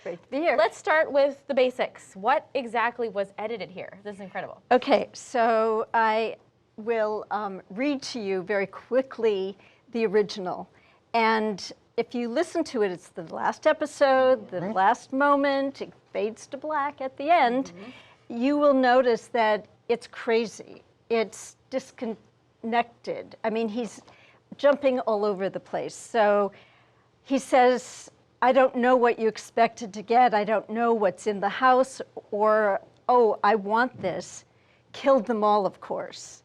Great to be here. Let's start with the basics. What exactly was edited here? This is incredible. Okay, so I will read to you very quickly the original. And if you listen to it, it's the last episode, the last moment, it fades to black at the end. You will notice that it's crazy. It's disconnected. I mean, he's jumping all over the place. So he says, I don't know what you expected to get. I don't know what's in the house, or, oh, I want this. Killed them all, of course.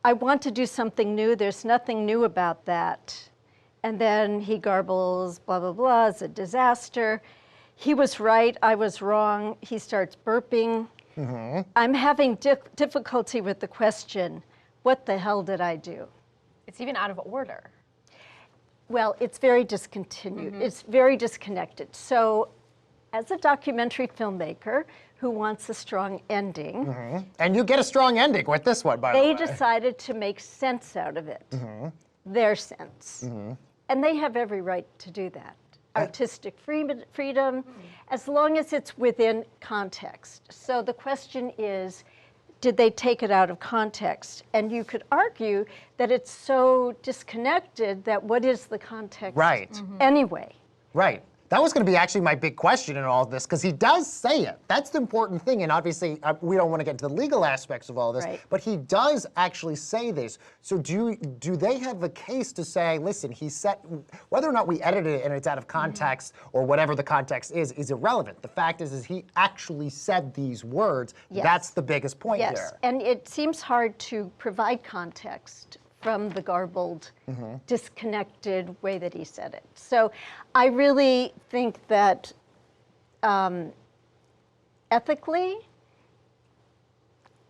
I want to do something new. There's nothing new about that. And then he garbles, blah, blah, blah, it's a disaster. He was right, I was wrong. He starts burping. I'm having difficulty with the question, what the hell did I do? It's even out of order. Well, it's very discontinued. It's very disconnected. So as a documentary filmmaker who wants a strong ending. And you get a strong ending with this one, by the way. They decided to make sense out of it, their sense. And they have every right to do that. Artistic freedom, as long as it's within context. So the question is, did they take it out of context? And you could argue that it's so disconnected that what is the context anyway? Right. That was going to be actually my big question in all of this, because he does say it. That's the important thing, and obviously we don't want to get into the legal aspects of all this, but he does actually say this. So do they have a case to say, listen, he said, whether or not we edited it and it's out of context or whatever the context is irrelevant. The fact is he actually said these words. That's the biggest point here. Yes, and it seems hard to provide context from the garbled, disconnected way that he said it. So I really think that ethically,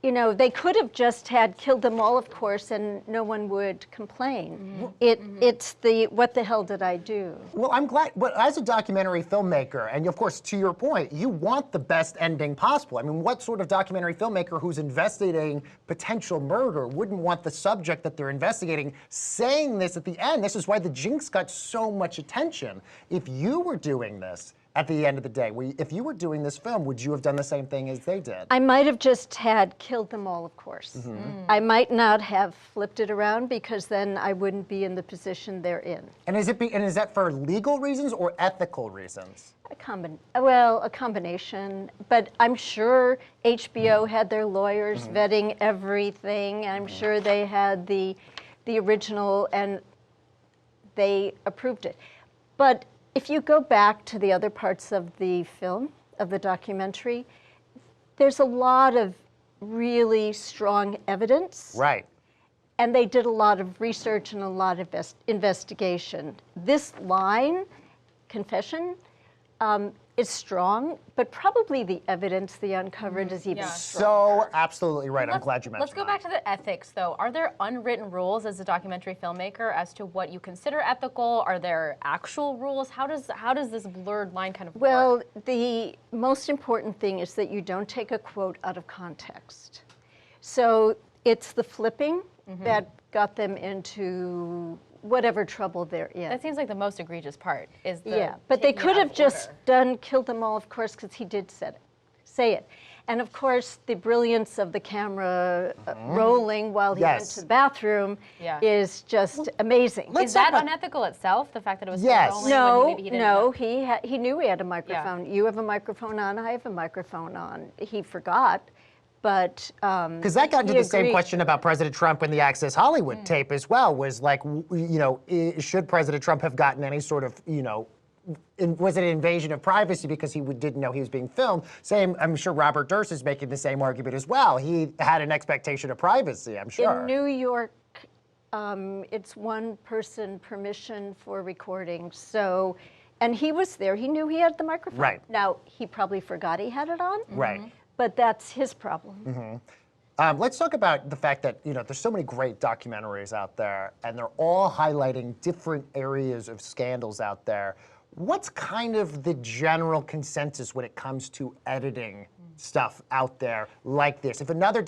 you know, they could have just had killed them all, of course, and no one would complain. It's the, what the hell did I do? Well, I'm glad, but as a documentary filmmaker, and of course, to your point, you want the best ending possible. I mean, what sort of documentary filmmaker who's investigating potential murder wouldn't want the subject that they're investigating saying this at the end? This is why the Jinx got so much attention. If you were doing this, at the end of the day, if you were doing this film, would you have done the same thing as they did? I might have just had killed them all, of course. I might not have flipped it around because then I wouldn't be in the position they're in. And is that for legal reasons or ethical reasons? A combination. But I'm sure HBO had their lawyers vetting everything. And I'm sure they had the original and they approved it. But if you go back to the other parts of the film, of the documentary, there's a lot of really strong evidence. Right. And they did a lot of research and a lot of investigation. This line, confession, is strong, but probably the evidence they uncovered is even stronger. So absolutely right. I'm glad you mentioned Let's go back to the ethics, though. Are there unwritten rules as a documentary filmmaker as to what you consider ethical? Are there actual rules? How does this blurred line kind of work? Well, the most important thing is that you don't take a quote out of context. So it's the flipping that got them into whatever trouble they're in. That seems like the most egregious part. Is the but they could have just killed them all, of course, because he did say it. And of course, the brilliance of the camera rolling while he went to the bathroom is just amazing. Is that unethical itself, the fact that it was rolling? No, he knew he had a microphone. You have a microphone on, I have a microphone on. He forgot. But because that got into the same question about President Trump and the Access Hollywood tape as well, was like, you know, should President Trump have gotten any sort of, you know, was it an invasion of privacy because he didn't know he was being filmed? Same, I'm sure Robert Durst is making the same argument as well. He had an expectation of privacy, I'm sure. In New York, it's one person permission for recording. So, and he was there. He knew he had the microphone. Right. Now, he probably forgot he had it on. Right. But that's his problem. Let's talk about the fact that, you know, there's so many great documentaries out there, and they're all highlighting different areas of scandals out there. What's kind of the general consensus when it comes to editing stuff out there like this. If another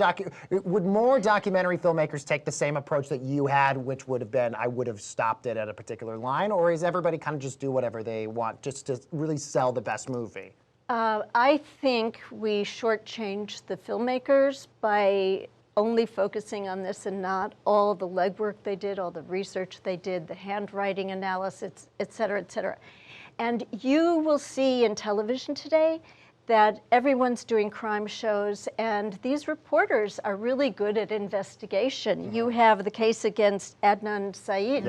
would more documentary filmmakers take the same approach that you had, which would have been, I would have stopped it at a particular line, or is everybody kind of just do whatever they want just to really sell the best movie? I think we shortchanged the filmmakers by only focusing on this and not all the legwork they did, all the research they did, the handwriting analysis, et cetera, et cetera. And you will see in television today that everyone's doing crime shows, and these reporters are really good at investigation. You have the case against Adnan Syed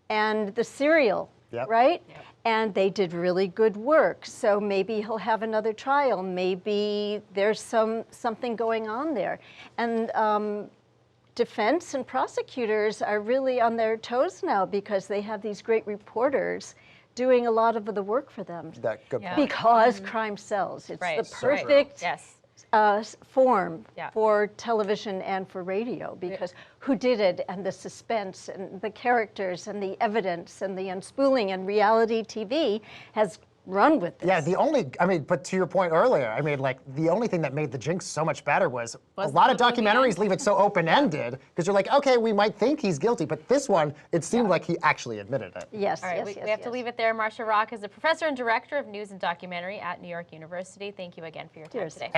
and the serial, right? And they did really good work. So maybe he'll have another trial. Maybe there's something going on there. And defense and prosecutors are really on their toes now because they have these great reporters doing a lot of the work for them. Good point. Because crime sells. It's the perfect form for television and for radio, because who did it, and the suspense and the characters and the evidence and the unspooling, and reality TV has run with this. Yeah, but to your point earlier, like the only thing that made the Jinx so much better was a lot of documentaries leave it so open-ended because you're like, okay, we might think he's guilty, but this one, it seemed like he actually admitted it. Yes, All right, we have to leave it there. Marcia Rock is a professor and director of news and documentary at New York University. Thank you again for your time today.